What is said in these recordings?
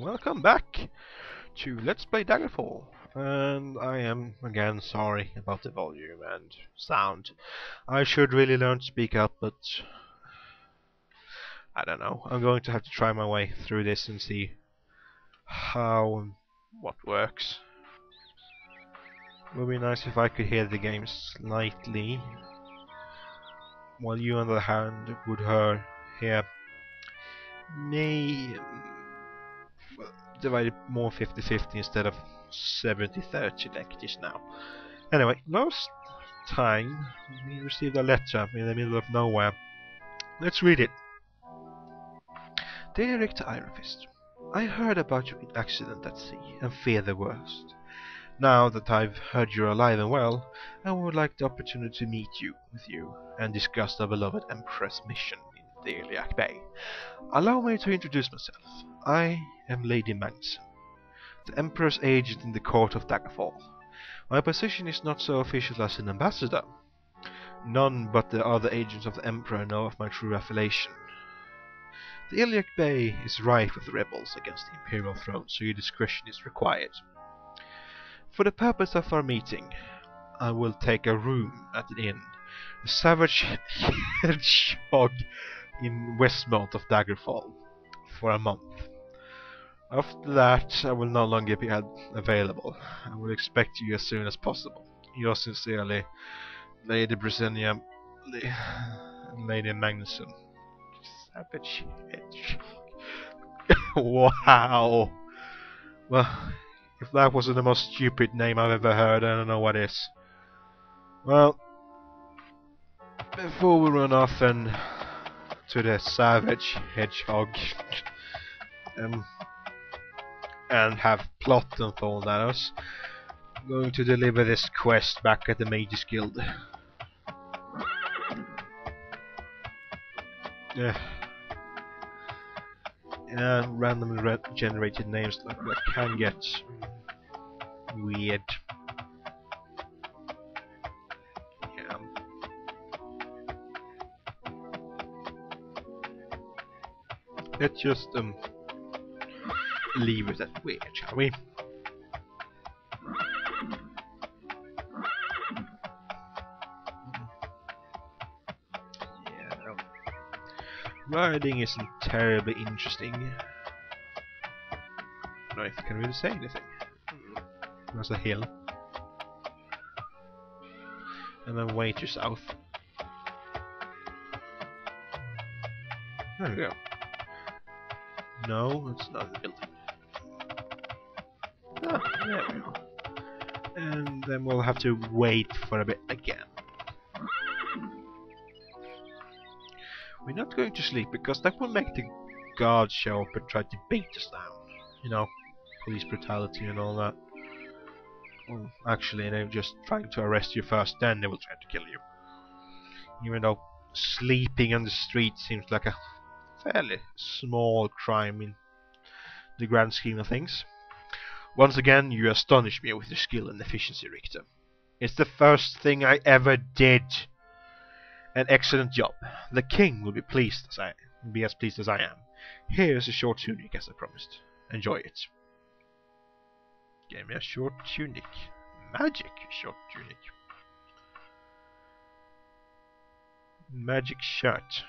welcome back to Let's Play Daggerfall. And I am again sorry about the volume and sound. I should really learn to speak up, but I don't know. I'm going to have to try my way through this and see how and what works. It would be nice if I could hear the game slightly, while you on the other hand would hear me divided more 50-50 instead of 70-30 like it is now. Anyway, last time we received a letter in the middle of nowhere. Let's read it. Dear Richter Ironfist, I heard about your accident at sea and fear the worst. Now that I've heard you're alive and well, I would like the opportunity to meet with you and discuss the beloved Empress mission in the Iliac Bay. Allow me to introduce myself. I am Lady Magnusson, the Emperor's agent in the court of Daggerfall. My position is not so official as an ambassador. None but the other agents of the Emperor know of my true affiliation. The Iliac Bay is rife with rebels against the Imperial throne, so your discretion is required. For the purpose of our meeting, I will take a room at an inn, the Savage Hedgehog in Westmount of Daggerfall, for a month. After that, I will no longer be available. I will expect you as soon as possible. Yours sincerely, Lady Britannia, Lady Magnusson. Savage Hedgehog. Wow. Well, if that wasn't the most stupid name I've ever heard, I don't know what is. Well, before we run off and to the Savage Hedgehog and have plot unfold at us, I'm going to deliver this quest back at the Mage's Guild. Yeah, randomly generated names like that can get weird. Yeah. Let's just leave it at weird, shall we? Yeah, no. Riding isn't terribly interesting. I don't know if I can really say anything. There's a hill. And then way to south. There we go. No, it's not the building. Ah, there we go. And then we'll have to wait for a bit again. We're not going to sleep because that will make the guards show up and try to beat us down. You know, police brutality and all that. Well, actually, they're just trying to arrest you first, then they will try to kill you. Even though sleeping on the street seems like a fairly small crime in the grand scheme of things. Once again, you astonish me with your skill and efficiency, Richter. It's the first thing I ever did. An excellent job. The king will be as pleased as I am. Here's a short tunic as I promised. Enjoy it. Give me a short tunic. Magic short tunic. Magic shirt.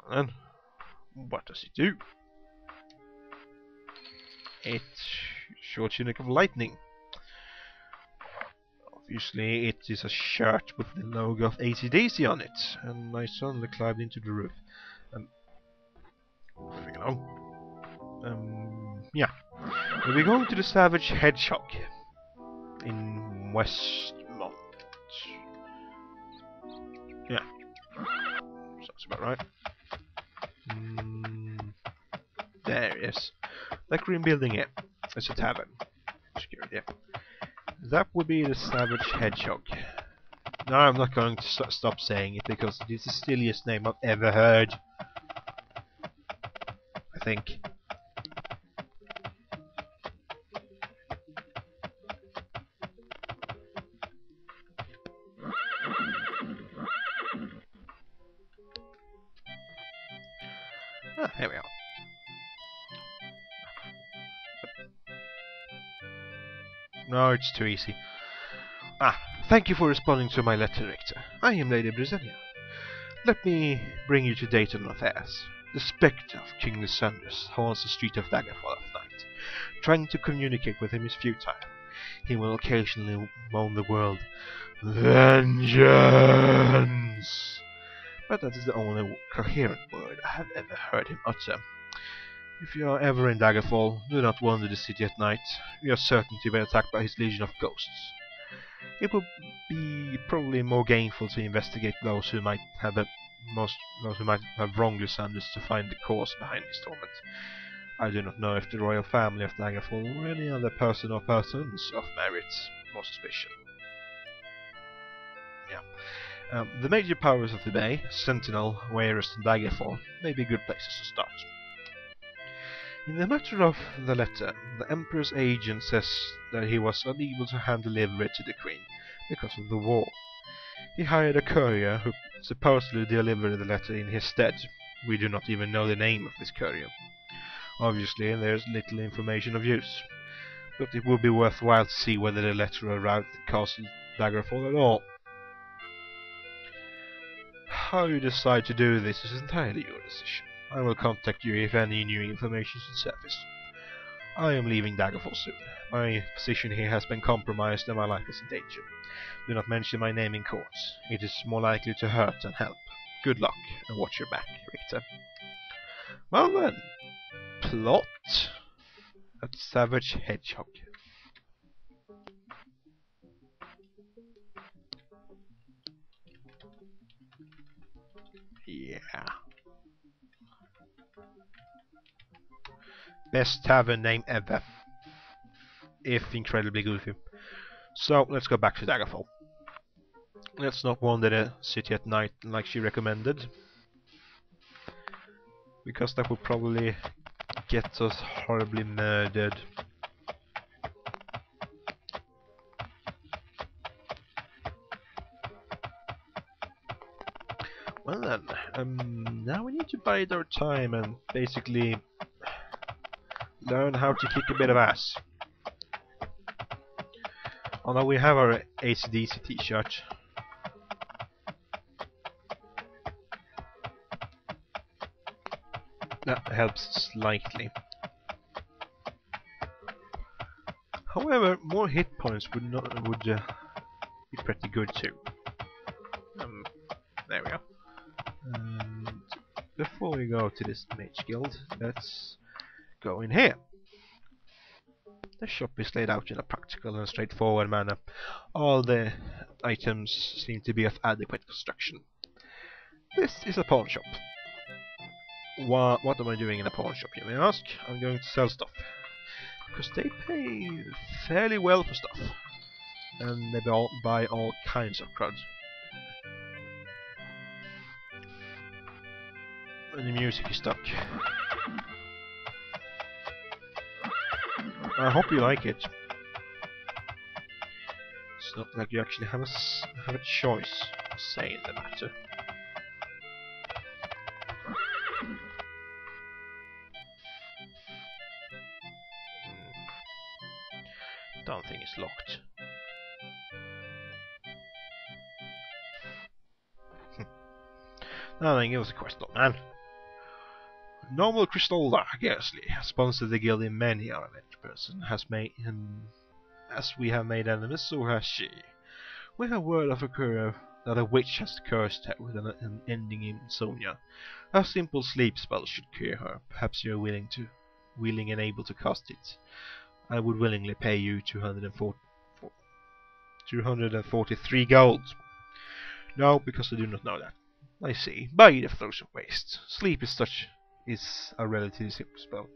And what does it do? It's short tunic of lightning. Obviously it is a shirt with the logo of AC/DC on it, and I suddenly climbed into the roof. Moving along. Yeah. We're going to the Savage Hedgehog in Westmount. Yeah. Sounds about right. There it is. That green building here. It's a tavern. Security. Yeah. That would be the Savage Hedgehog. No, I'm not going to stop saying it because it is the silliest name I've ever heard. I think. Ah, here we are. No, it's too easy. Ah, thank you for responding to my letter, Richter. I am Lady Britannia. Let me bring you to date on affairs. The spectre of King Lysandras haunts the street of Daggerfall at night. Trying to communicate with him is futile. He will occasionally moan the word, "Vengeance!" But that is the only coherent word I have ever heard him utter. If you are ever in Daggerfall, do not wander the city at night. You are certain to be attacked by his legion of ghosts. It would be probably more gainful to investigate those who might have wronged Lysandras to find the cause behind his torment. I do not know if the royal family of Daggerfall or any other person or persons of merit or suspicion. Yeah. The major powers of the Bay, Sentinel, Wayrest and Daggerfall, may be good places to start. In the matter of the letter, the Emperor's agent says that he was unable to hand deliver it to the Queen because of the war. He hired a courier who supposedly delivered the letter in his stead. We do not even know the name of this courier. Obviously, there is little information of use, but it would be worthwhile to see whether the letter arrived at Castle Daggerfall at all. How you decide to do this is entirely your decision. I will contact you if any new information should surface. I am leaving Daggerfall soon. My position here has been compromised and my life is in danger. Do not mention my name in court. It is more likely to hurt than help. Good luck, and watch your back, Richter. Well then, plot a savage hedgehog. Yeah. Best tavern name ever. If incredibly goofy. So, let's go back to Daggerfall. Let's not wander the city at night like she recommended, because that would probably get us horribly murdered. Well then, now we need to bide our time and basically learn how to kick a bit of ass. Although we have our AC/DC t-shirt. That helps slightly. However, more hit points would be pretty good too. There we go. And before we go to this mage guild, let's go in here. The shop is laid out in a practical and straightforward manner. All the items seem to be of adequate construction. This is a pawn shop. What am I doing in a pawn shop, you may ask? I'm going to sell stuff. Because they pay fairly well for stuff. And they buy all kinds of crud. And the music is stuck. I hope you like it. It's not like you actually have a choice to say in the matter. Don't think it's locked. Now then, give us a question, man. Normal Crystalda Gersley has sponsored the guild in many our ventures and has made as we have made enemies, so has she. We have word of a courier that a witch has cursed her with an ending in insomnia. A simple sleep spell should cure her. Perhaps you are willing and able to cast it. I would willingly pay you 243 gold. No, because I do not know that. I see. Buy the Frozen Waste. Sleep is a relatively simple spell.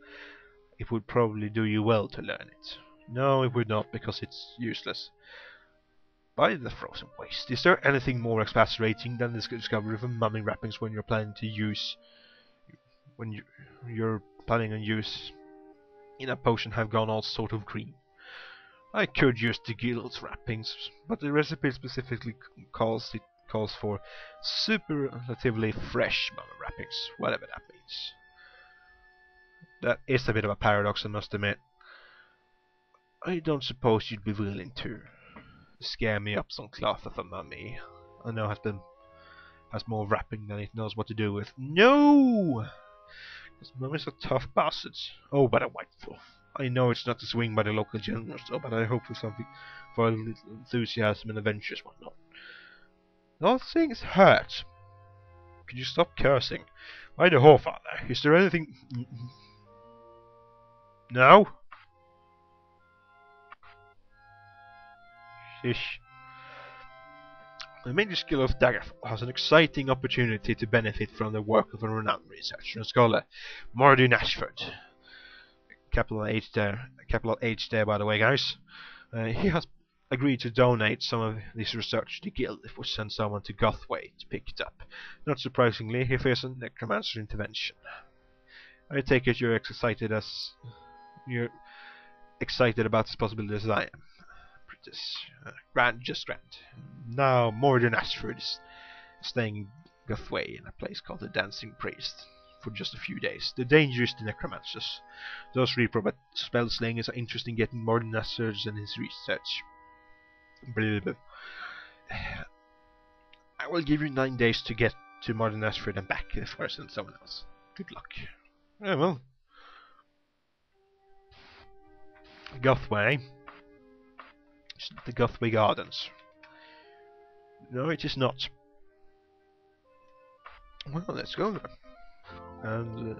It would probably do you well to learn it. No, it would not, because it's useless. Buy the Frozen Waste. Is there anything more exasperating than the discovery of mummy wrappings when you're planning on use in a potion have gone all sort of green? I could use the guild's wrappings, but the recipe specifically calls for superlatively fresh mummy wrappings, whatever that means. That is a bit of a paradox, I must admit. I don't suppose you'd be willing to scare me up some cloth of a mummy. I know has more wrapping than it knows what to do with. No! Because mummies are tough bastards. Oh, but a white wolf. I know it's not to swing by the local generals, though, but I hope for something for a little enthusiasm and adventures and whatnot. Those things hurt. Could you stop cursing? By the Whorefather, is there anything... No? Ish. The mage skill of Daggerfall has an exciting opportunity to benefit from the work of a renowned researcher and scholar, Mordin Ashford. Capital H there, by the way, guys. He has agreed to donate some of this research to the guild if we send someone to Gothway to pick it up. Not surprisingly, he fears a necromancer intervention. I take it you're excited about this possibility as I am. Just grand. Now, Mordin Ashford is staying in Gothway in a place called the Dancing Priest for just a few days. The danger is the necromancers. Those reprobate spell slingers are interested in getting Mordin Ashford and his research. I will give you 9 days to get to Mordin Ashford and back if I send someone else. Good luck. Yeah, well. Gothway. The Gothway Gardens. No, it is not. Well, let's go then. And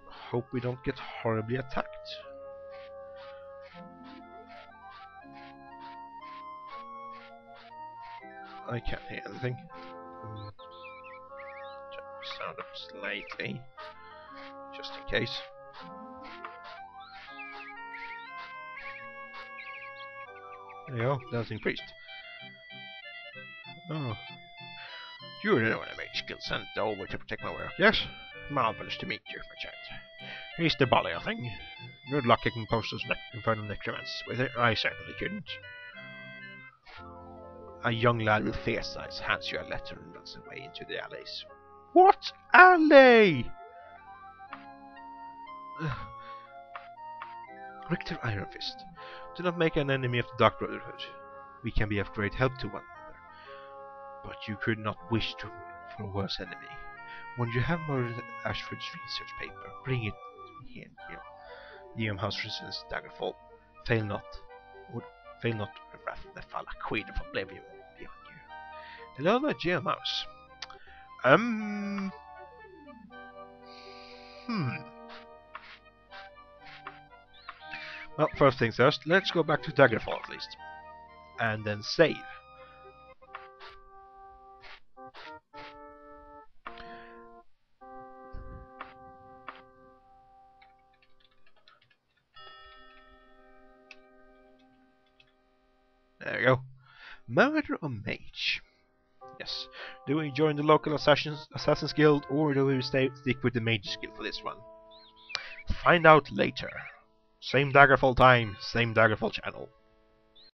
hope we don't get horribly attacked. I can't hear anything. Check the sound up slightly, just in case. There you go, Dancing Priest. Oh. You're the one I made skill sent over to protect my work. Yes? Marvelous to meet you, my child. Here's the bally thing. Good luck kicking posters infernal necromancers with it. I certainly couldn't. A young lad with fierce eyes hands you a letter and runs away into the alleys. What alley? Richter Ironfist. Do not make an enemy of the Dark Brotherhood. We can be of great help to one another. But you could not wish for a worse enemy. When you have Mordin Ashford's research paper, bring it here. Liam House Resistance Daggerfall. Fail not to wrath the Falla Queen of Oblivion beyond you. Hello there, GM House. Well, first things first, let's go back to Daggerfall at least. And then save. There we go. Murder or Mage? Yes. Do we join the local Assassin's Guild or do we stick with the Mage skill for this one? Find out later. Same Daggerfall time, same Daggerfall channel.